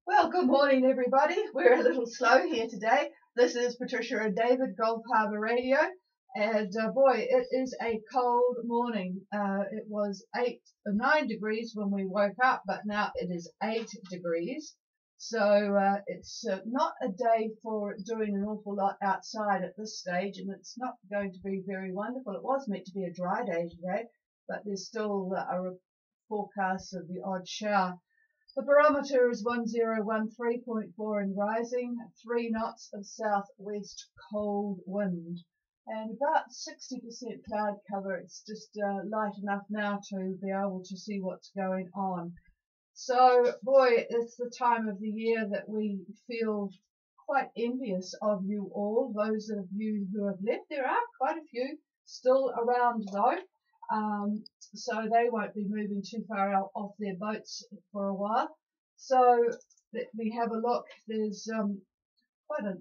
Well, good morning, everybody. We're a little slow here today. This is Patricia and David, Gulf Harbour Radio, and boy, it is a cold morning. It was 9 degrees when we woke up, but now it is 8 degrees. So it's not a day for doing an awful lot outside at this stage, and it's not going to be very wonderful. It was meant to be a dry day today, but there's still a forecast of the odd shower. The barometer is 1013.4 and rising, 3 knots of southwest cold wind, and about 60% cloud cover. It's just light enough now to be able to see what's going on. So, boy, it's the time of the year that we feel quite envious of you all, those of you who have left. There are quite a few still around though. So they won't be moving too far out off their boats for a while. So let me have a look. There's we've had a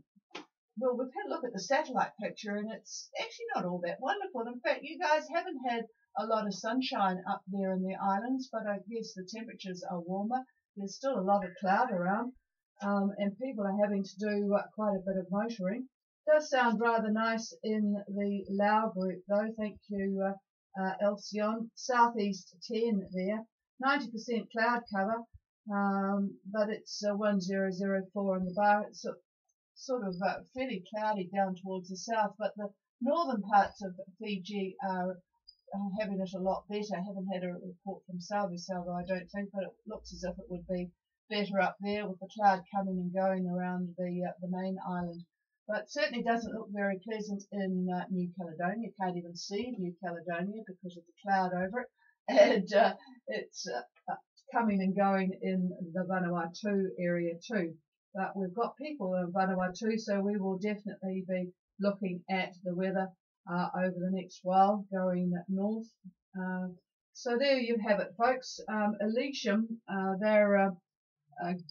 look at the satellite picture, and it's actually not all that wonderful. In fact, you guys haven't had a lot of sunshine up there in the islands, but I guess the temperatures are warmer. There's still a lot of cloud around, and people are having to do quite a bit of motoring. It does sound rather nice in the Lao group, though. Thank you, Elsion. Southeast 10 there, 90% cloud cover, but it's 1004 in the bar. It's sort of fairly cloudy down towards the south, but the northern parts of Fiji are having it a lot better. I haven't had a report from Salvo, I don't think, but it looks as if it would be better up there with the cloud coming and going around the main island. But certainly doesn't look very pleasant in New Caledonia. Can't even see New Caledonia because of the cloud over it. And it's coming and going in the Vanuatu area too. But we've got people in Vanuatu, so we will definitely be looking at the weather over the next while going north. So there you have it, folks. Elysium, they're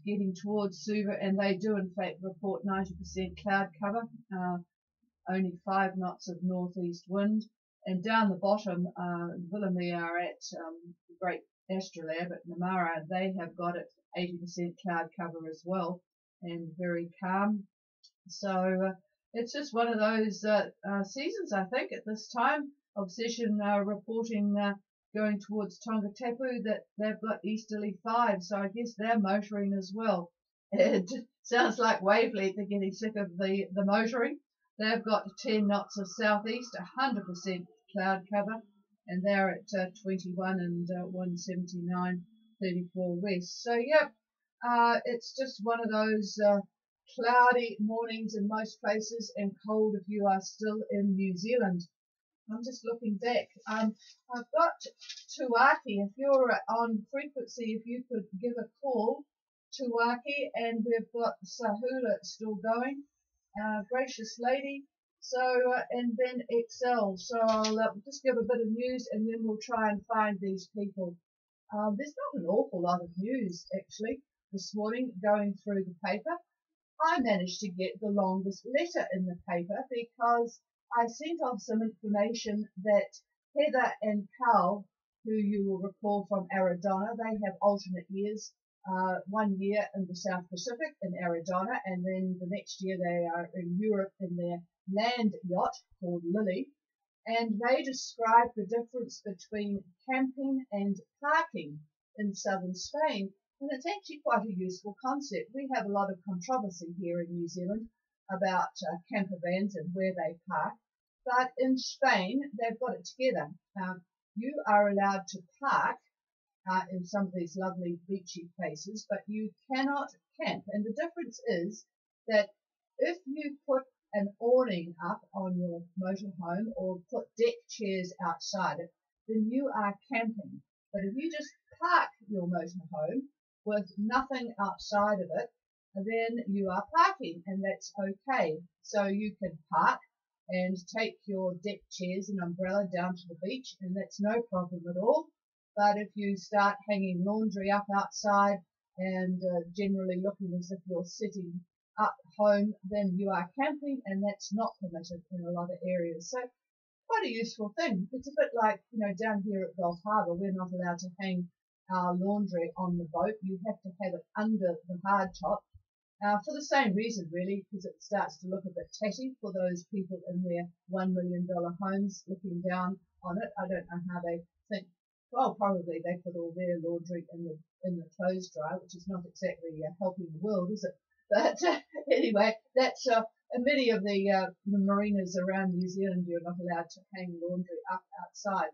getting towards Suva, and they do in fact report 90% cloud cover, only 5 knots of northeast wind. And down the bottom, Villamere are at Great Astrolabe at Namara. They have got it 80% cloud cover as well, and very calm. So it's just one of those seasons, I think, at this time. Obsession reporting going towards Tongatapu that they've got easterly 5, so I guess they're motoring as well. It sounds like Wavelength, they're getting sick of the motoring. They've got 10 knots of southeast, 100% cloud cover, and they're at 21 and 179.34 west. So, yep, it's just one of those cloudy mornings in most places, and cold if you are still in New Zealand. I'm just looking back. I've got Tuaki. If you're on frequency, if you could give a call, Tuaki, and we've got Sahula still going. Gracious lady. So, and then Excel. So I'll just give a bit of news, and then we'll try and find these people. There's not an awful lot of news, actually, this morning going through the paper. I managed to get the longest letter in the paper because I sent off some information that Heather and Carl, who you will recall from Aridonna, they have alternate years, 1 year in the South Pacific in Aridonna, and then the next year they are in Europe in their land yacht called Lily, and they describe the difference between camping and parking in southern Spain. And it's actually quite a useful concept. We have a lot of controversy here in New Zealand about camper vans and where they park. But in Spain, they've got it together. You are allowed to park in some of these lovely beachy places, but you cannot camp. And the difference is that if you put an awning up on your motorhome or put deck chairs outside it, then you are camping. But if you just park your motorhome with nothing outside of it, then you are parking, and that's okay. So you can park and take your deck chairs and umbrella down to the beach, and that's no problem at all. But if you start hanging laundry up outside and generally looking as if you're sitting up home, then you are camping, and that's not permitted in a lot of areas. So quite a useful thing. It's a bit like, down here at Gulf Harbour, we're not allowed to hang our laundry on the boat. You have to have it under the hard top. For the same reason, really, because it starts to look a bit tatty for those people in their $1 million homes looking down on it. I don't know how they think. Well, probably they put all their laundry in the clothes dryer, which is not exactly helping the world, is it? But anyway, that's many of the marinas around New Zealand. You're not allowed to hang laundry up outside,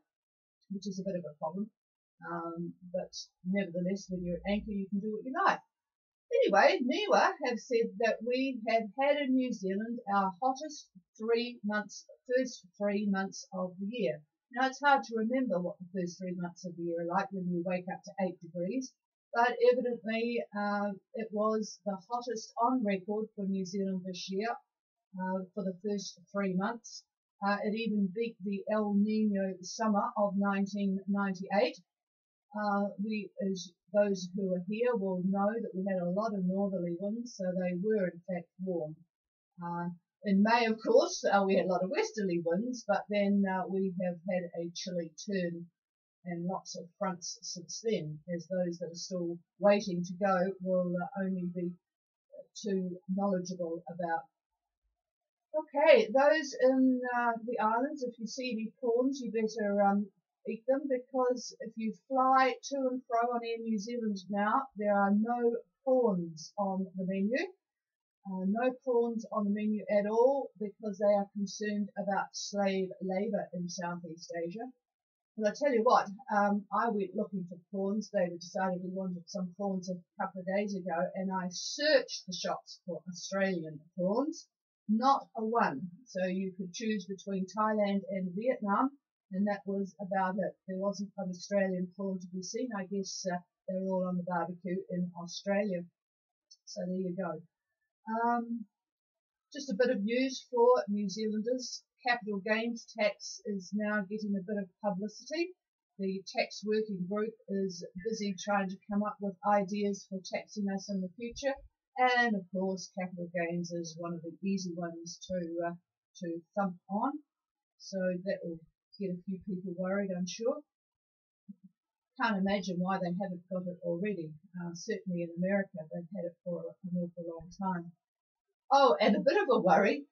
which is a bit of a problem. But nevertheless, when you're at anchor, you can do what you like. Anyway, NIWA have said that we have had in New Zealand our hottest first 3 months of the year. Now, it's hard to remember what the first 3 months of the year are like when you wake up to 8 degrees, but evidently it was the hottest on record for New Zealand this year for the first 3 months. It even beat the El Nino summer of 1998. As those who are here will know that we had a lot of northerly winds, so they were in fact warm. In May, of course, we had a lot of westerly winds, but then we have had a chilly turn and lots of fronts since then, as those that are still waiting to go will only be too knowledgeable about. Okay, those in the islands, if you see any prawns, you better eat them, because if you fly to and fro on Air New Zealand now, there are no prawns on the menu. No prawns on the menu at all, because they are concerned about slave labour in Southeast Asia. Well, I tell you what, I went looking for prawns. David decided we wanted some prawns a couple of days ago, and I searched the shops for Australian prawns. Not a one. So you could choose between Thailand and Vietnam, and that was about it. There wasn't an Australian prawn to be seen. I guess they're all on the barbecue in Australia. So there you go. Just a bit of news for New Zealanders. Capital gains tax is now getting a bit of publicity. The tax working group is busy trying to come up with ideas for taxing us in the future. And of course, capital gains is one of the easy ones to thump on. So that will get a few people worried, I'm sure. Can't imagine why they haven't got it already. Certainly in America, they've had it for an awful long time. Oh, and a bit of a worry.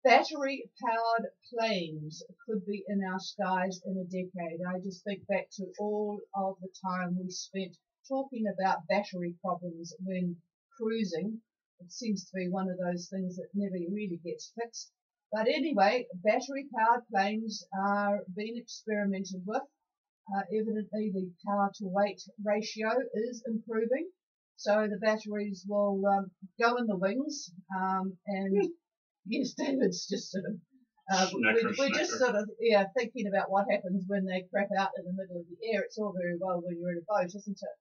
Battery-powered planes could be in our skies in a decade. I just think back to all of the time we spent talking about battery problems when cruising. It seems to be one of those things that never really gets fixed. But anyway, battery-powered planes are being experimented with. Evidently, the power-to-weight ratio is improving. So the batteries will go in the wings, and yes, David's just sort of, we're just sort of, thinking about what happens when they crap out in the middle of the air. It's all very well when you're in a boat, isn't it?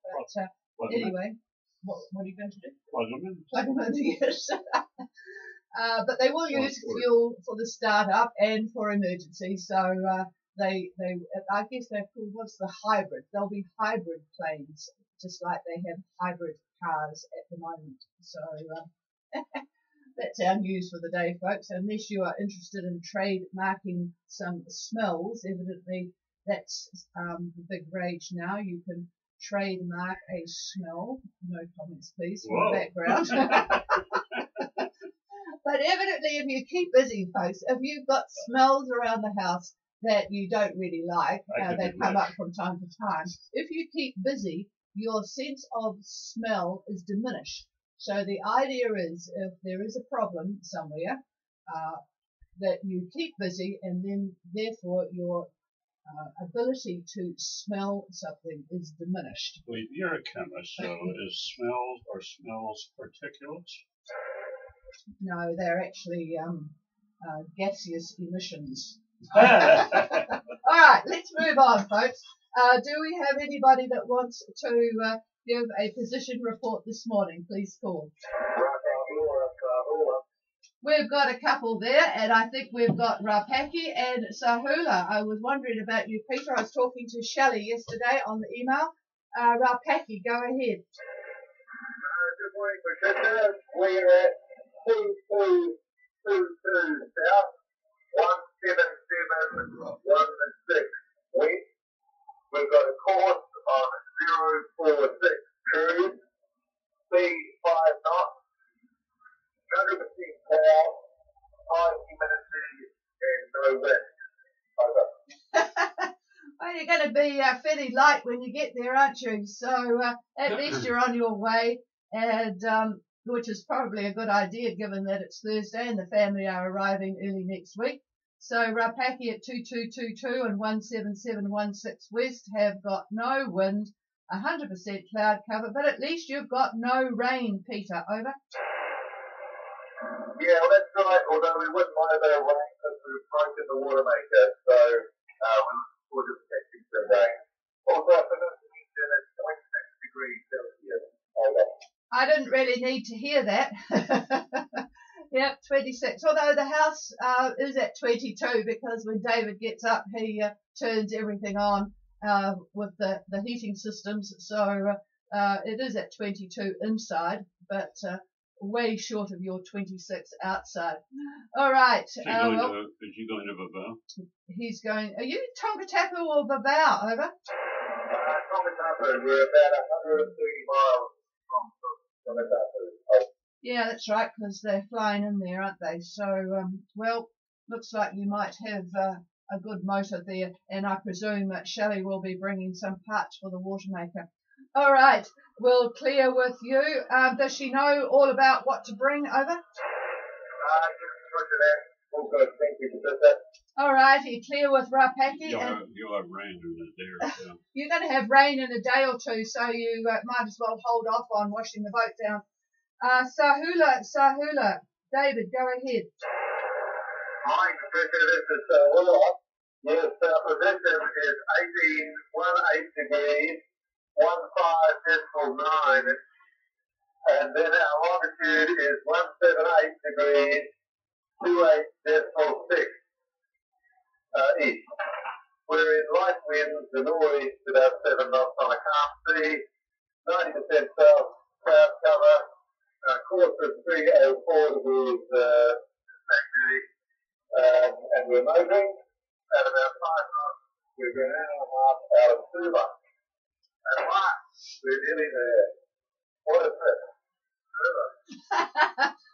But anyway, what are you going to do? Plug them in, yes. But they will use fuel for the start-up and for emergencies. So I guess they're called, what's the hybrid? They'll be hybrid planes, just like they have hybrid cars at the moment. So that's our news for the day, folks. Unless you are interested in trademarking some smells, evidently that's the big rage now. You can trademark a smell. No comments, please, from the background. But evidently, if you keep busy, folks, if you've got smells around the house that you don't really like, they come up from time to time. If you keep busy, your sense of smell is diminished. So the idea is, if there is a problem somewhere, that you keep busy, and then therefore your ability to smell something is diminished. Well, you're a chemist, so is smells particulates? No, they're actually gaseous emissions. All right, let's move on, folks. Do we have anybody that wants to give a position report this morning? Please call. We've got a couple there, and I think we've got Rapaki and Sahula. I was wondering about you, Peter. I was talking to Shelley yesterday on the email. Rapaki, go ahead. Good morning, Patricia. We're at 2222 South, 17716 West. We've got a course of speed 5 knots, 100% power, high humidity, and no wind. Over. Well, you're going to be fairly light when you get there, aren't you? So at least you're on your way, and which is probably a good idea given that it's Thursday and the family are arriving early next week. So Rapaki at 2222 and 17716 west have got no wind, 100% cloud cover, but at least you've got no rain, Peter. Over. Yeah, well, that's right. Although we wouldn't mind a bit of rain because we've broken the water maker, so we're looking forward to catching some rain. Also, for this region, it's 26 degrees Celsius. Over. I didn't really need to hear that. Yep, 26. Although the house is at 22 because when David gets up, he turns everything on with the heating systems. So it is at 22 inside, but way short of your 26 outside. All right. Is she going to Vavau? He's going. Are you Tongatapu or Vavau? Over. Tongatapu, we're about 130 miles from Tongatapu. Oh. Yeah, that's right, because they're flying in there, aren't they? So, well, looks like you might have a good motor there, and I presume that Shelley will be bringing some parts for the water maker. All right, we'll clear with you. Does she know all about what to bring over? Yes, roger that. All good, thank you for that. All righty, clear with Rapaki. You'll have rain in a day or so. You're going to have rain in a day or two, so you might as well hold off on washing the boat down. Sahula, David, go ahead. Hi, Patricia, this is Sahula. Yes, our position is 18 degrees, 15.9, and then our longitude is 178 degrees, 28.6 east. We're in light winds, the northeast about 7 knots on a calm sea, 90% south cloud cover. Course is 304 degrees magnetic, and we're moving at about 5 knots. We're an hour and a half out of Suva. At last, we're nearly there. What a trip.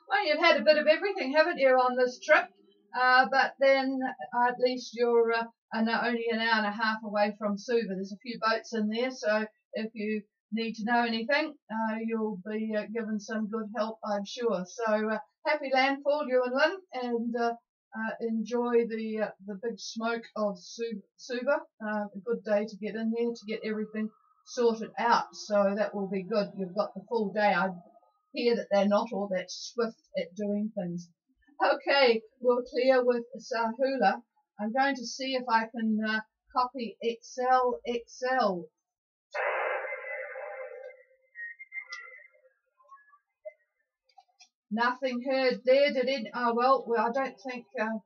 Well, you've had a bit of everything, haven't you, on this trip? But then at least you're only an hour and a half away from Suva. There's a few boats in there, so if you need to know anything, you'll be given some good help, I'm sure. So happy landfall, you and Lynn, and enjoy the big smoke of Suva. A good day to get in there to get everything sorted out. So that will be good. You've got the full day. I hear that they're not all that swift at doing things. Okay, we'll clear with Sahula. I'm going to see if I can copy XL. Nothing heard there, did it? Oh, well, I don't think, I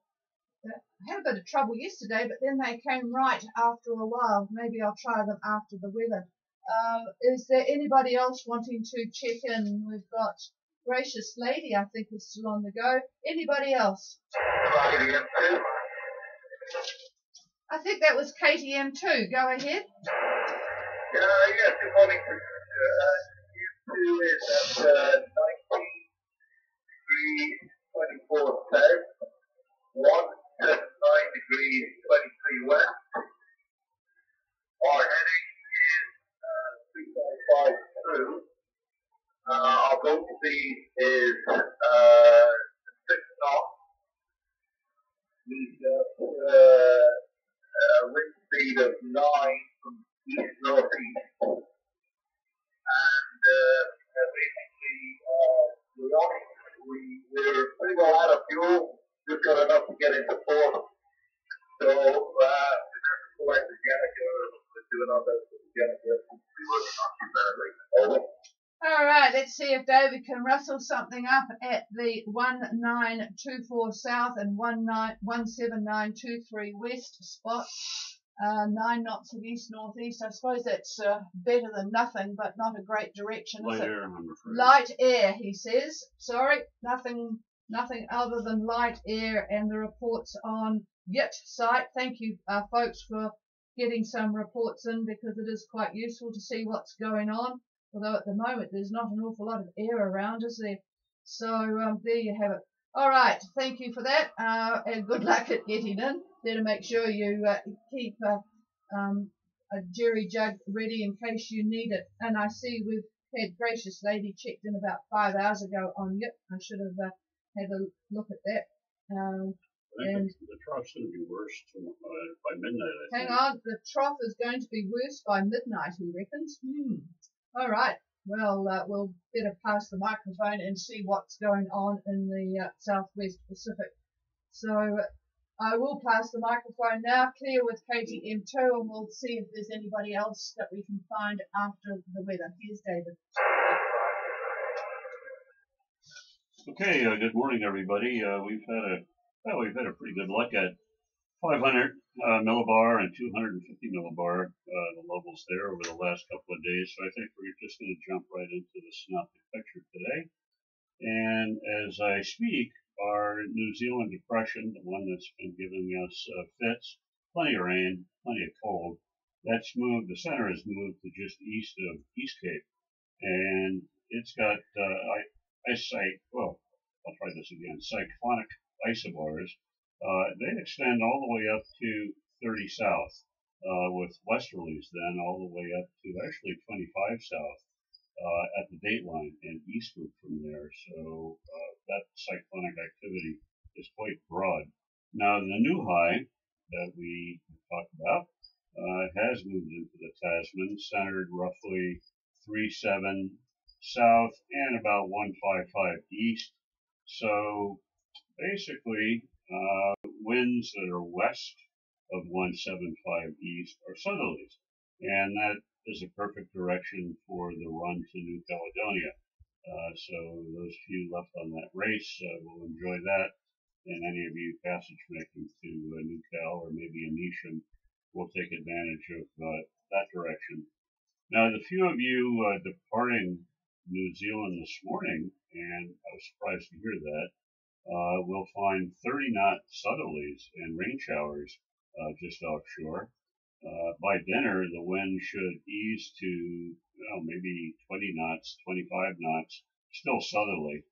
had a bit of trouble yesterday, but then they came right after a while. Maybe I'll try them after the weather. Is there anybody else wanting to check in? We've got Gracious Lady, I think, is still on the go. Anybody else? I think that was KTM2. Go ahead. Yes, good morning. U2 is at 24 south, 179 degrees 23 west. Our heading is 3.52. Our boat speed is 6 knots. We've got a wind speed of 9 from east northeast. And basically, we're pretty well out of fuel, just got enough to get into port. So, we're going to collect the Jannica, we're doing our best with the Jannica. We're working on too badly. Over. All right, let's see if David can rustle something up at the 1924 south and 17923 west spot. 9 knots of east-northeast. I suppose that's better than nothing, but not a great direction, is it? Light air, I'm afraid. Light air, he says. Sorry, nothing other than light air, and the reports on YIT site. Thank you, folks, for getting some reports in, because it is quite useful to see what's going on. although at the moment there's not an awful lot of air around, is there? So there you have it. All right, thank you for that, and good luck at getting in. Better make sure you keep a jerry jug ready in case you need it. And I see we've had Gracious Lady checked in about 5 hours ago on Yip. I should have had a look at that. I think the trough's going to be worse by midnight, I think. Hang on, the trough is going to be worse by midnight, he reckons. All right, well, we'll better pass the microphone and see what's going on in the Southwest Pacific. So I will pass the microphone now, clear with KTM2, and we'll see if there's anybody else that we can find after the weather. Here's David. Okay, good morning, everybody. We've had a pretty good look at 500 millibar and 250 millibar, the levels there over the last couple of days. So I think we're just going to jump right into the synoptic picture today. And as I speak, our New Zealand depression, the one that's been giving us fits, plenty of rain, plenty of cold, that's moved. The center has moved to just east of East Cape, and it's got I'll try this again. Cyclonic isobars. They extend all the way up to 30 south, with westerlies then all the way up to actually 25 south at the dateline and eastward from there. So that cyclonic activity is quite broad. Now the new high that we talked about has moved into the Tasman, centered roughly 37 south and about 155 east. So basically, winds that are west of 175 east are southerlies, and that is a perfect direction for the run to New Caledonia. So those few left on that race will enjoy that, and any of you passage making to New Cal or maybe Anishan will take advantage of that direction. Now, the few of you departing New Zealand this morning, and I was surprised to hear that, we'll find 30-knot southerlies and rain showers just offshore. By dinner, the wind should ease to maybe 20 knots, 25 knots, still southerly.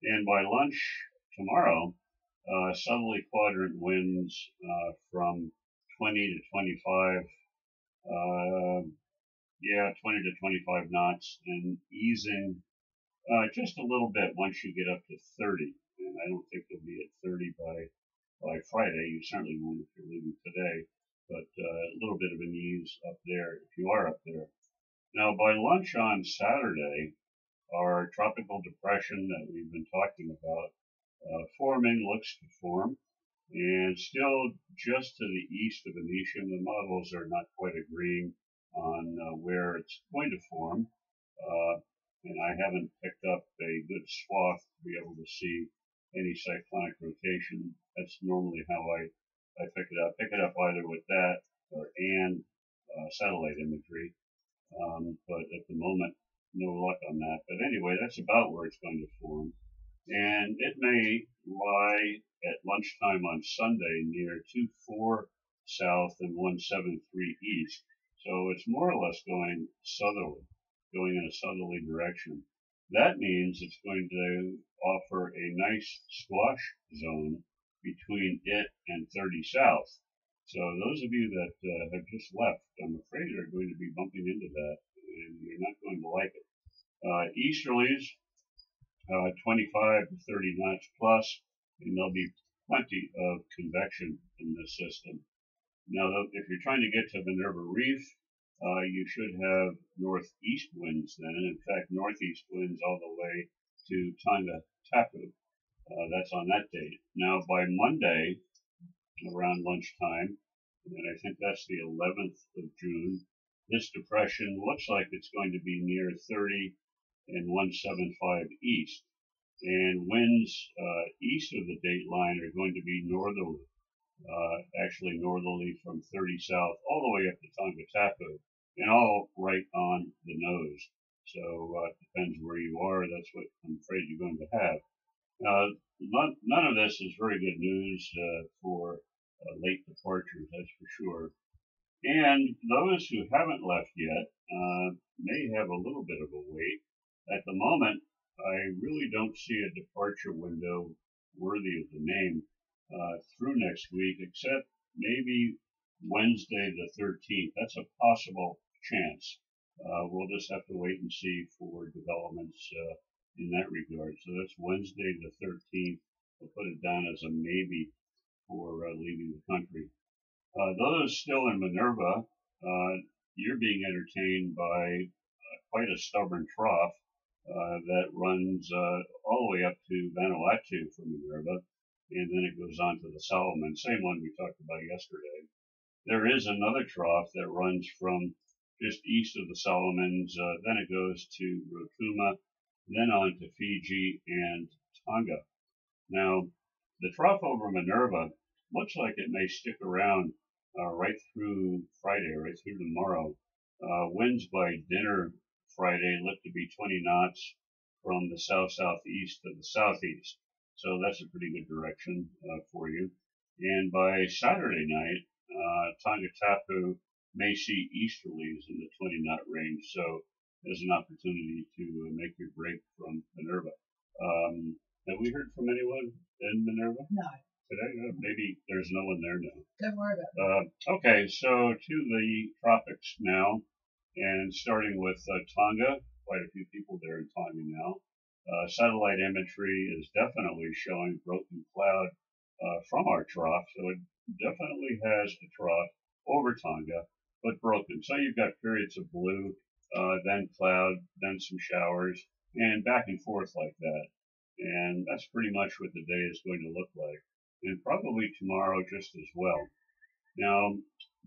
And by lunch tomorrow, southerly quadrant winds from 20 to 25, 20 to 25 knots, and easing just a little bit once you get up to 30. And I don't think you'll be at 30 by Friday. You certainly won't if you're leaving today, but a little bit of an ease up there if you are up there. Now, by lunch on Saturday, our tropical depression that we've been talking about looks to form, and still just to the east of Anishan. The models are not quite agreeing on where it's going to form, and I haven't picked up a good swath to be able to see any cyclonic rotation. That's normally how I pick it up. Pick it up either with that and satellite imagery, but at the moment, no luck on that. But anyway, that's about where it's going to form. And it may lie at lunchtime on Sunday near 24 south and 173 east. So it's more or less going southerly, going in a southerly direction. That means it's going to offer a nice squash zone between it and 30 south. So those of you that have just left, I'm afraid are going to be bumping into that, and you're not going to like it. Easterlies, 25 to 30 knots plus, and there'll be plenty of convection in this system. Now, if you're trying to get to Minerva Reef, you should have northeast winds then. In fact, northeast winds all the way to Tonga Tapu. That's on that date. Now, by Monday, around lunchtime, and I think that's the 11th of June, this depression looks like it's going to be near 30 and 175 east. And winds east of the date line are going to be northerly, actually northerly from 30 south all the way up to Tonga Tapu, and all right on the nose. So it depends where you are. That's what I'm afraid you're going to have. None of this is very good news for late departures, that's for sure. And those who haven't left yet may have a little bit of a wait. At the moment, I really don't see a departure window worthy of the name through next week, except maybe Wednesday the 13th. That's a possible chance. We'll just have to wait and see for developments in that regard. So that's Wednesday the 13th. We'll put it down as a maybe for leaving the country. Those still in Minerva, you're being entertained by quite a stubborn trough that runs all the way up to Vanuatu from Minerva, and then it goes on to the Solomon, same one we talked about yesterday. There is another trough that runs from just east of the Solomons, then it goes to Rotuma, then on to Fiji and Tonga. Now, the trough over Minerva looks like it may stick around right through Friday, right through tomorrow. Winds by dinner Friday look to be 20 knots from the south-southeast to the southeast. So that's a pretty good direction for you. And by Saturday night, Tongatapu may see easterlies in the 20-knot range. So there's an opportunity to make your break from Minerva. Have we heard from anyone in Minerva? No. Today? Maybe there's no one there now. Don't worry about it. Okay, so to the tropics now, and starting with Tonga, quite a few people there in Tonga now. Satellite imagery is definitely showing broken cloud from our trough, so it definitely has a trough over Tonga, but broken. So you've got periods of blue, then cloud, then some showers, and back and forth like that. And that's pretty much what the day is going to look like. And probably tomorrow just as well. Now,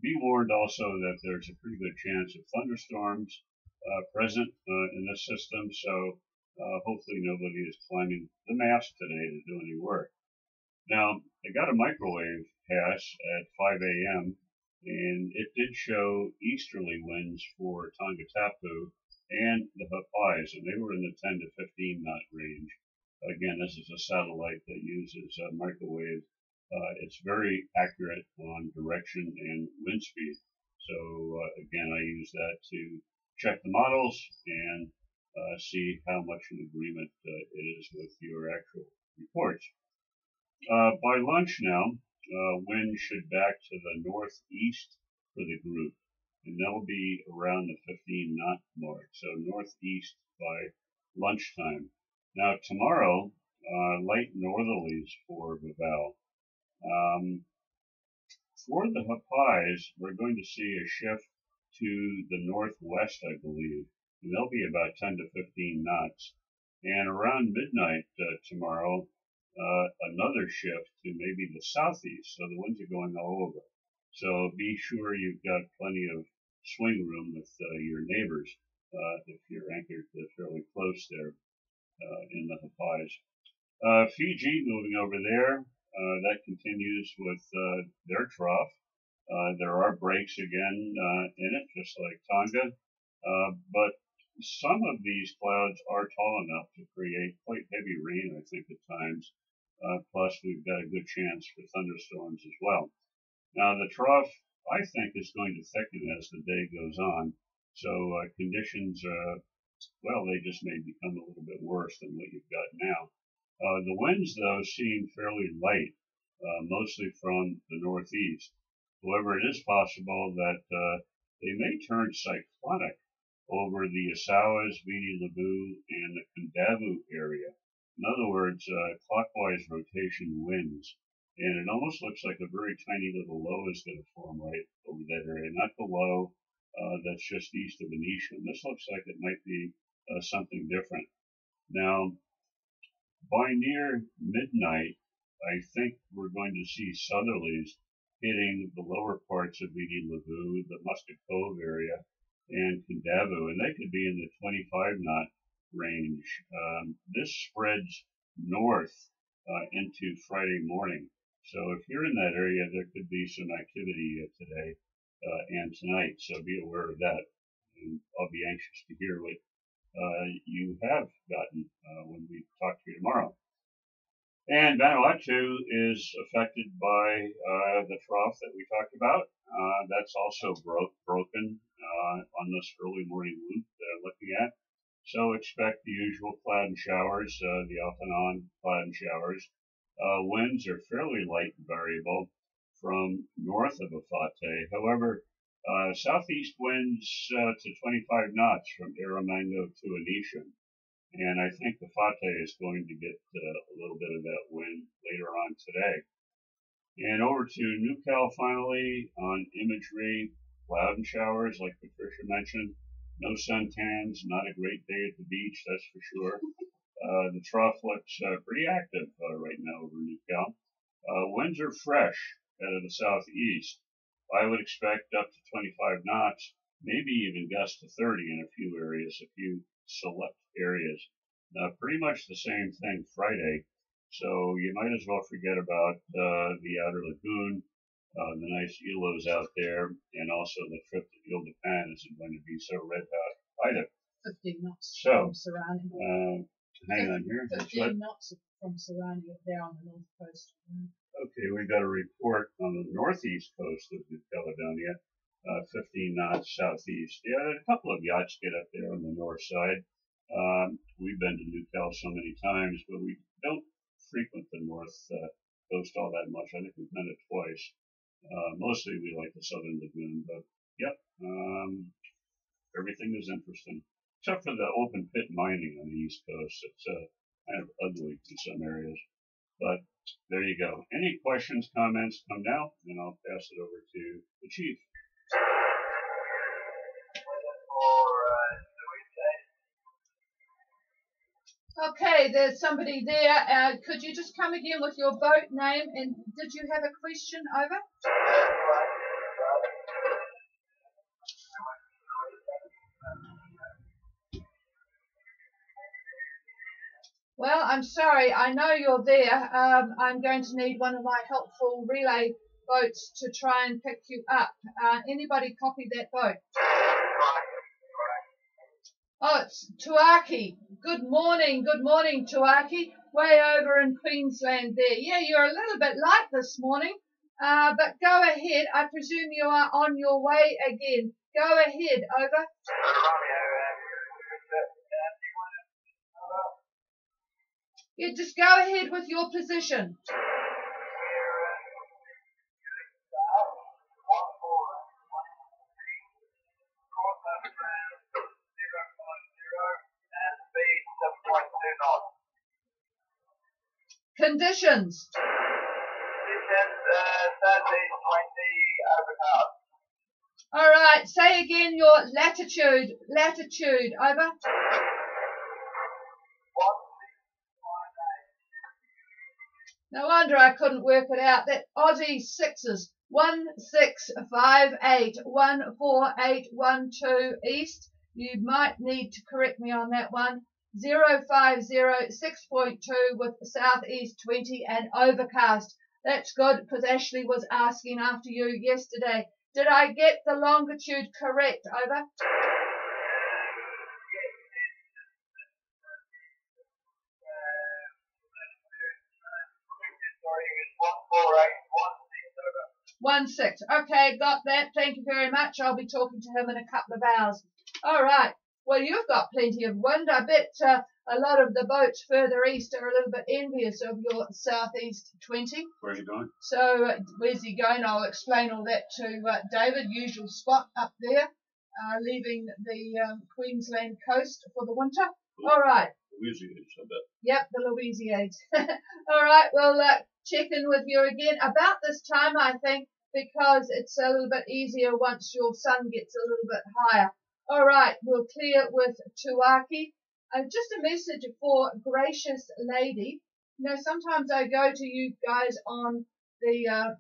be warned also that there's a pretty good chance of thunderstorms present in this system, so hopefully nobody is climbing the mast today to do any work. Now, I got a microwave pass at 5 a.m., and it did show easterly winds for Tongatapu and the Hapais, and they were in the 10 to 15 knot range. Again, this is a satellite that uses microwave. It's very accurate on direction and wind speed. So again, I use that to check the models and see how much in agreement it is with your actual reports. By lunch now, wind should back to the northeast for the group, and that'll be around the 15 knot mark. So northeast by lunchtime. Now tomorrow, light northerlies for Vavau. For the Hapais, we're going to see a shift to the northwest, I believe, and they'll be about 10 to 15 knots. And around midnight tomorrow, another shift to maybe the southeast, so the winds are going all over. So be sure you've got plenty of swing room with your neighbors if you're anchored fairly close there in the Hapais. Fiji moving over there, that continues with their trough. There are breaks again in it, just like Tonga, but some of these clouds are tall enough to create quite heavy rain, I think, at times. Plus, we've got a good chance for thunderstorms as well. Now, the trough, I think, is going to thicken as the day goes on. So conditions, well, they just may become a little bit worse than what you've got now. The winds, though, seem fairly light, mostly from the northeast. However, it is possible that they may turn cyclonic over the Asawas, Viti Levu, and the Kundavu area. In other words, clockwise rotation winds. And it almost looks like a very tiny little low is going to form right over that area, not the low that's just east of Venetian. This looks like it might be something different. Now, by near midnight, I think we're going to see southerlies hitting the lower parts of Viti Levu, the Muscat Cove area, and Kundavu, and they could be in the 25 knot range. This spreads north into Friday morning. So if you're in that area, there could be some activity today and tonight, so be aware of that. And I'll be anxious to hear what you have gotten when we talk to you tomorrow. And Vanuatu is affected by the trough that we talked about. That's also broken on this early morning loop that I'm looking at. So expect the usual cloud and showers, the off and on cloud and showers. Winds are fairly light and variable from north of Efate. However, southeast winds to 25 knots from Erromango to Anishan. And I think Efate is going to get a little bit of that wind later on today. And over to Newcastle finally on imagery, cloud and showers like Patricia mentioned. No suntans, not a great day at the beach, that's for sure. The trough looks pretty active right now over Newcastle. Winds are fresh out of the southeast. I would expect up to 25 knots, maybe even gusts to 30 in a few areas, a few select areas. Pretty much the same thing Friday. So you might as well forget about the outer lagoon, the nice Ilos out there, and also the trip to Ile de Pan isn't going to be so red hot either. 15 knots So, from Serrani. hang on here. 15 knots from Serrani up there on the north coast. Okay, we got a report on the northeast coast of New Caledonia, 15 knots southeast. Yeah, a couple of yachts get up there on the north side. We've been to Newcastle so many times, but we don't frequent the north coast all that much. I think we've done it twice. Mostly we like the southern lagoon, but yep, everything is interesting. Except for the open pit mining on the east coast. It's kind of ugly in some areas. But there you go. Any questions, comments, come now, and I'll pass it over to the chief. Okay, there's somebody there. Could you just come again with your boat name, and did you have a question? Over. Well, I'm sorry. I know you're there. I'm going to need one of my helpful relay boats to try and pick you up. Anybody copy that boat? Oh, it's Tuaki. Good morning, Tuaki. Way over in Queensland there. Yeah, you're a little bit light this morning, but go ahead. I presume you are on your way again. Go ahead, over. Yeah, just go ahead with your position. Conditions. All right. Say again your latitude. Latitude. Over. No wonder I couldn't work it out. That Aussie sixes. 1658 14812 east. You might need to correct me on that one. 0506.2 with southeast 20 and overcast. That's good because Ashley was asking after you yesterday. Did I get the longitude correct? Over. One six. Okay, got that. Thank you very much. I'll be talking to him in a couple of hours. All right. Well, you've got plenty of wind. I bet a lot of the boats further east are a little bit envious of your southeast 20. Where's he going? So where's he going? I'll explain all that to David. Usual spot up there, leaving the Queensland coast for the winter. Cool. All right. Louisiade, I bet. Yep, the Louisiades. All right, we'll check in with you again about this time, I think, because it's a little bit easier once your sun gets a little bit higher. All right, we'll clear with Tuaki. Just a message for Gracious Lady. You know, sometimes I go to you guys on the,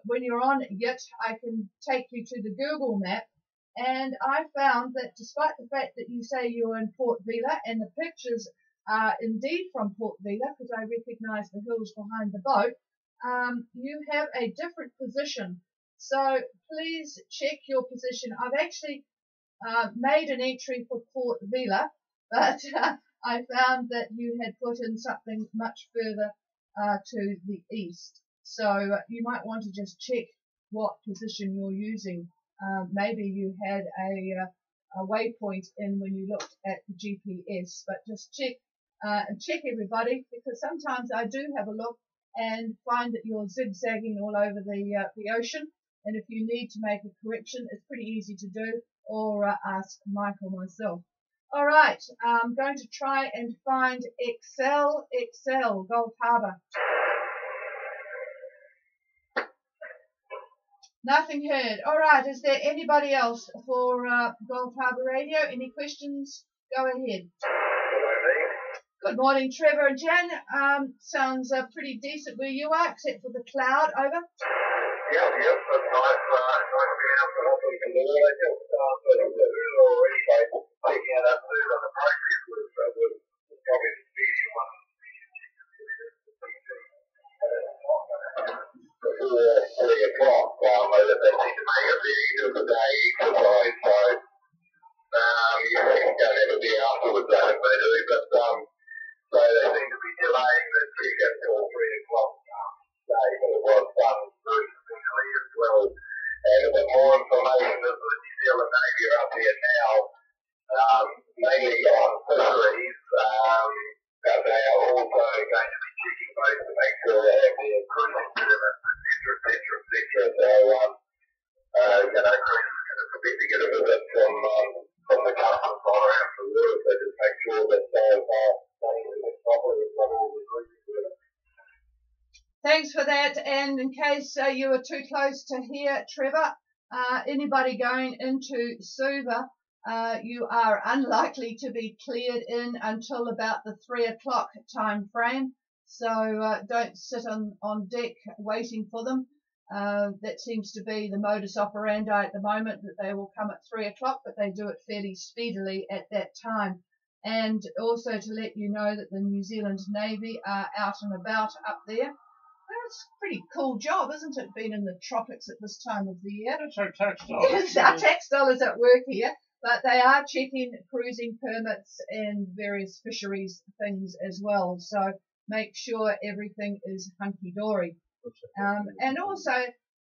when you're on it, I can take you to the Google map. And I found that despite the fact that you say you're in Port Vila, and the pictures are indeed from Port Vila, because I recognise the hills behind the boat, you have a different position. So please check your position. I've actually made an entry for Port Vila, but I found that you had put in something much further to the east. So you might want to just check what position you're using. Maybe you had a waypoint in when you looked at the GPS, but just check and check everybody, because sometimes I do have a look and find that you're zigzagging all over the ocean. And if you need to make a correction, it's pretty easy to do, or ask Mike or myself. All right, I'm going to try and find Excel, Gulf Harbour. Nothing heard. All right, is there anybody else for Gulf Harbour Radio? Any questions? Go ahead. Good morning, Trevor and Jan. Sounds pretty decent where you are, except for the cloud. Over. Yep, that's nice. Nice to be able to help them in the water. Just already taking out that food on the process was probably the speedy one. Before 3 o'clock, they need to make it the end of the day exercise, so you don't ever be afterwards, I think they do, but so they seem to be delaying the check until 3 o'clock today, but it was done very quickly as well. And a bit more information is the New Zealand Navy are up here now, mainly on fisheries. They are also going to be checking boats to make sure they have their cruising permits, etc. So, cruisers can expect to get a visit from the customs on around the water, so just make sure that they're properly got all the cruising permits. Thanks for that. And in case you were too close to hear, Trevor, anybody going into Suva, you are unlikely to be cleared in until about the 3 o'clock time frame. So don't sit on deck waiting for them. That seems to be the modus operandi at the moment, that they will come at 3 o'clock, but they do it fairly speedily at that time. And also to let you know that the New Zealand Navy are out and about up there. That's a pretty cool job, isn't it, being in the tropics at this time of the year? That's our tax dollars. Yes, our tax dollars at work here. But they are checking cruising permits and various fisheries things as well. So make sure everything is hunky-dory. And also,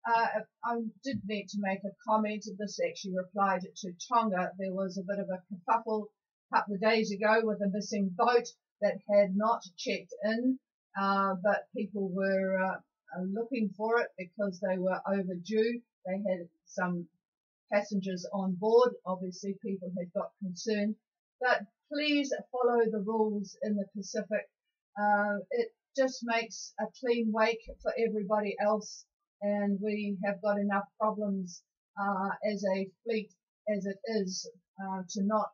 I did need to make a comment. This actually replied to Tonga. There was a bit of a kerfuffle a couple of days ago with a missing boat that had not checked in, but people were looking for it because they were overdue. They had some passengers on board. Obviously, people had got concerned. But please follow the rules in the Pacific. It just makes a clean wake for everybody else, and we have got enough problems as a fleet as it is to not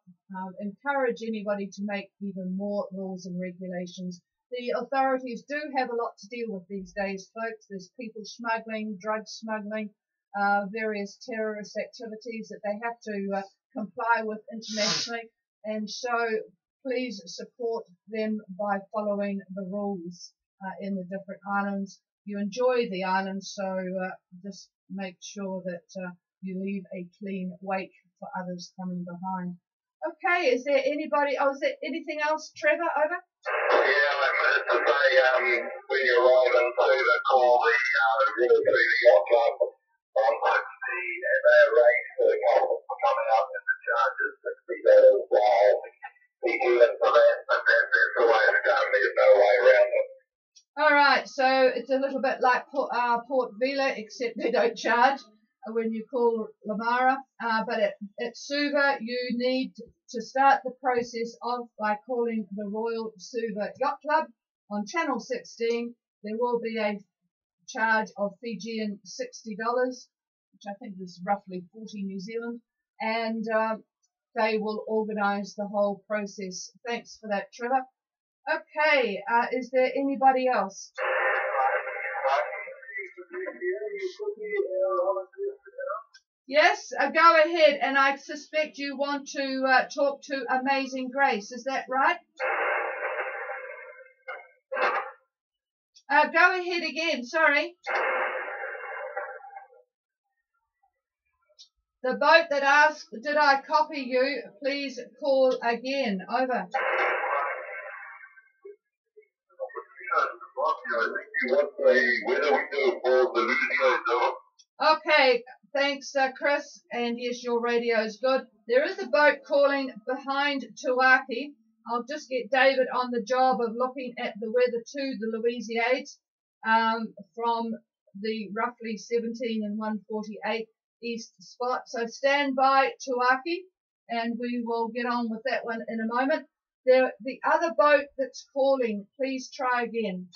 encourage anybody to make even more rules and regulations. The authorities do have a lot to deal with these days, folks. There's people smuggling, drug smuggling, various terrorist activities that they have to comply with internationally, and so please support them by following the rules in the different islands. You enjoy the islands, so just make sure that you leave a clean wake for others coming behind. Okay, is there anybody, is there anything else, Trevor, over? Yeah, I to say, when you arrive in Suva, call the River Suva Yacht Club on 60, and they arrange for the customs to come out, and the charge is $60 while we do it for that, but that's the way it's done. There's no way around it. All right, so it's a little bit like Port Vila, except they don't charge when you call Lamara. But at Suva, you need to start the process by calling the Royal Suva Yacht Club on Channel 16. There will be a charge of Fijian $60, which I think is roughly 40 New Zealand, and they will organise the whole process. Thanks for that, Trevor. Okay, is there anybody else? Yes, go ahead, and I suspect you want to talk to Amazing Grace, is that right? Go ahead again, sorry. The boat that asked, did I copy you? Please call again. Over. Okay, thanks, Chris. And yes, your radio is good. There is a boat calling behind Tuaki. I'll just get David on the job of looking at the weather to the Louisiades from the roughly 17 and 148 east spot. So stand by, Tuaki, and we will get on with that one in a moment. The other boat that's calling, please try again.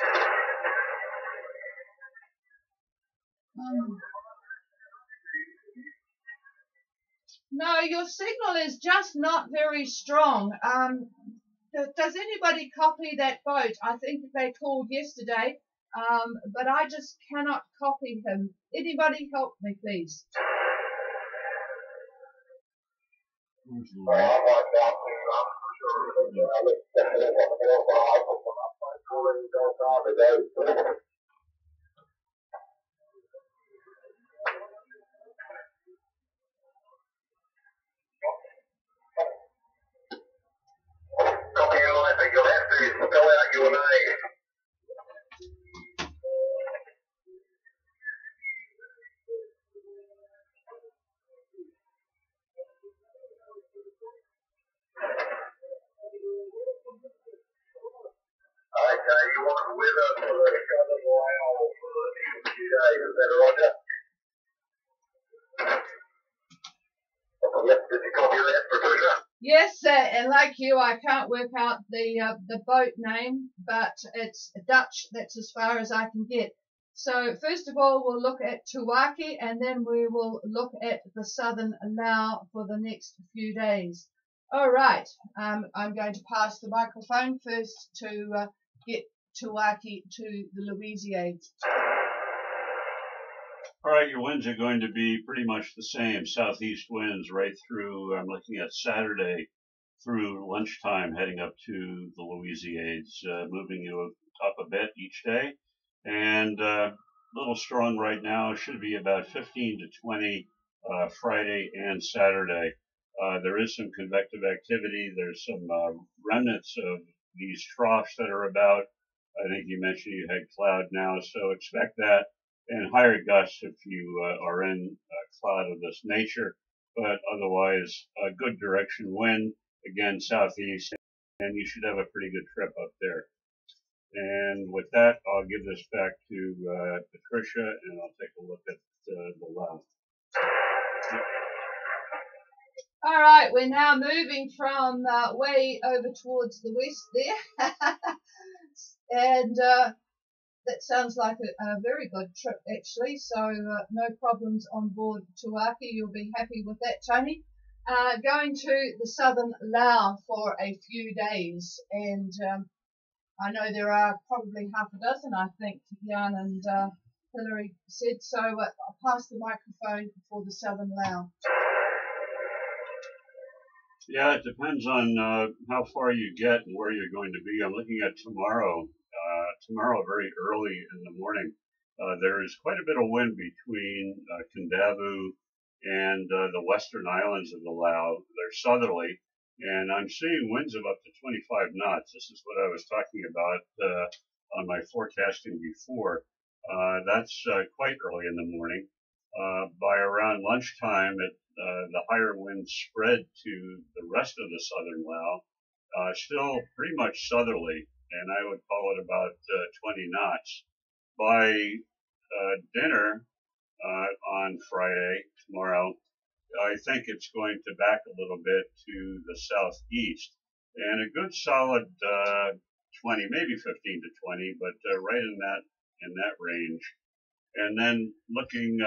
No, your signal is just not very strong. Does anybody copy that boat? I think they called yesterday, but I just cannot copy him. Anybody help me, please? Copy your line, but you'll have to spell out your name. Okay, you want weather for the Southern Lao for the next few days, is that Roger? Yep, did you copy that, Patricia? Yes, and like you, I can't work out the boat name, but it's Dutch. That's as far as I can get. So first of all, we'll look at Tuaki, and then we will look at the Southern Lao for the next few days. All right, I'm going to pass the microphone first to get Tuaki to the Louisiades. All right, your winds are going to be pretty much the same. Southeast winds right through, I'm looking at Saturday through lunchtime, heading up to the Louisiades, moving you up a bit each day. And a little strong right now, should be about 15 to 20 Friday and Saturday. There is some convective activity. There's some remnants of these troughs that are about. I think you mentioned you had cloud now, so expect that. And higher gusts if you are in cloud of this nature, but otherwise a good direction wind, again southeast, and you should have a pretty good trip up there. And with that, I'll give this back to Patricia, and I'll take a look at the Lao. All right, we're now moving from way over towards the west there, and that sounds like a very good trip, actually, so no problems on board Tuaki. You'll be happy with that, Tony. Going to the Southern Lao for a few days, and I know there are probably half a dozen, I think, Jan and Hillary said, so I'll pass the microphone for the Southern Lao. Yeah, it depends on how far you get and where you're going to be. I'm looking at tomorrow. Tomorrow, very early in the morning, there is quite a bit of wind between Kindavu and the western islands of the Lao. They're southerly, and I'm seeing winds of up to 25 knots. This is what I was talking about on my forecasting before. That's quite early in the morning. By around lunchtime, the higher winds spread to the rest of the southern Lao, still pretty much southerly, and I would call it about 20 knots. By dinner on Friday, tomorrow, I think it's going to back a little bit to the southeast, and a good solid 20, maybe 15 to 20, but right in that range. And then looking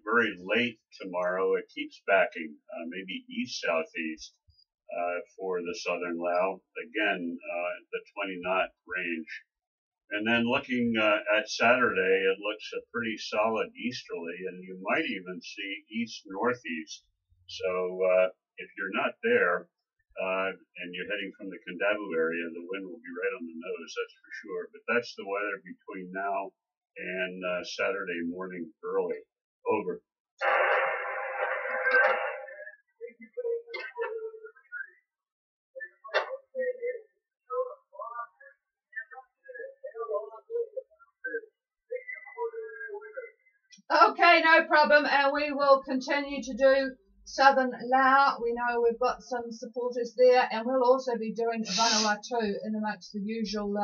very late tomorrow, it keeps backing, maybe east-southeast for the southern Lao, again, the 20-knot range. And then looking at Saturday, it looks a pretty solid easterly, and you might even see east-northeast. So if you're not there and you're heading from the Kindavu area, the wind will be right on the nose, that's for sure. But that's the weather between now and Saturday morning early. Over. Okay, Okay, no problem, and we will continue to do Southern Lao. We know we've got some supporters there, and we'll also be doing Vanuatu in amongst the usual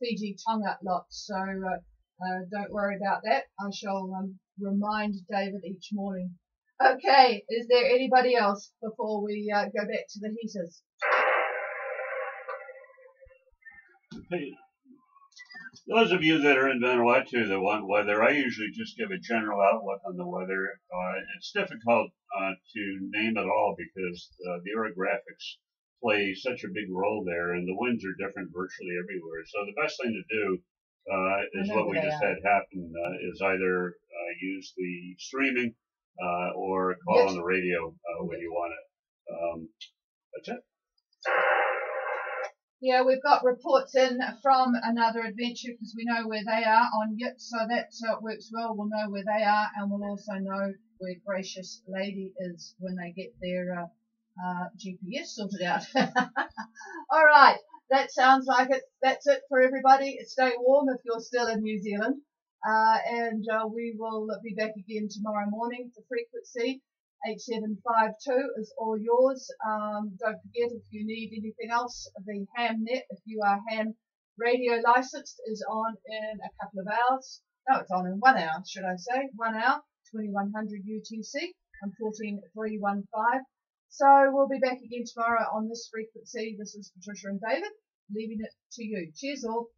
Fiji Tonga lot. So don't worry about that. I shall remind David each morning. Okay, is there anybody else before we go back to the heaters? Hey, those of you that are in Vanuatu that want weather, I usually just give a general outlook on the weather. It's difficult to name it all because the orographics play such a big role there, and the winds are different virtually everywhere. So the best thing to do is what we just had happen, is either use the streaming or call on the radio when you want it. That's it. Yeah, we've got reports in from Another Adventure because we know where they are on Yip, so that works well. We'll know where they are, and we'll also know where Gracious Lady is when they get their GPS sorted out. All right, that sounds like it. That's it for everybody. Stay warm if you're still in New Zealand, and we will be back again tomorrow morning. The frequency 8752 is all yours. Don't forget, if you need anything else, the ham net, if you are ham radio licensed, is on in a couple of hours. No, it's on in 1 hour, should I say. 1 hour, 2100 UTC. I'm 14315. So we'll be back again tomorrow on this frequency. This is Patricia and David, leaving it to you. Cheers all.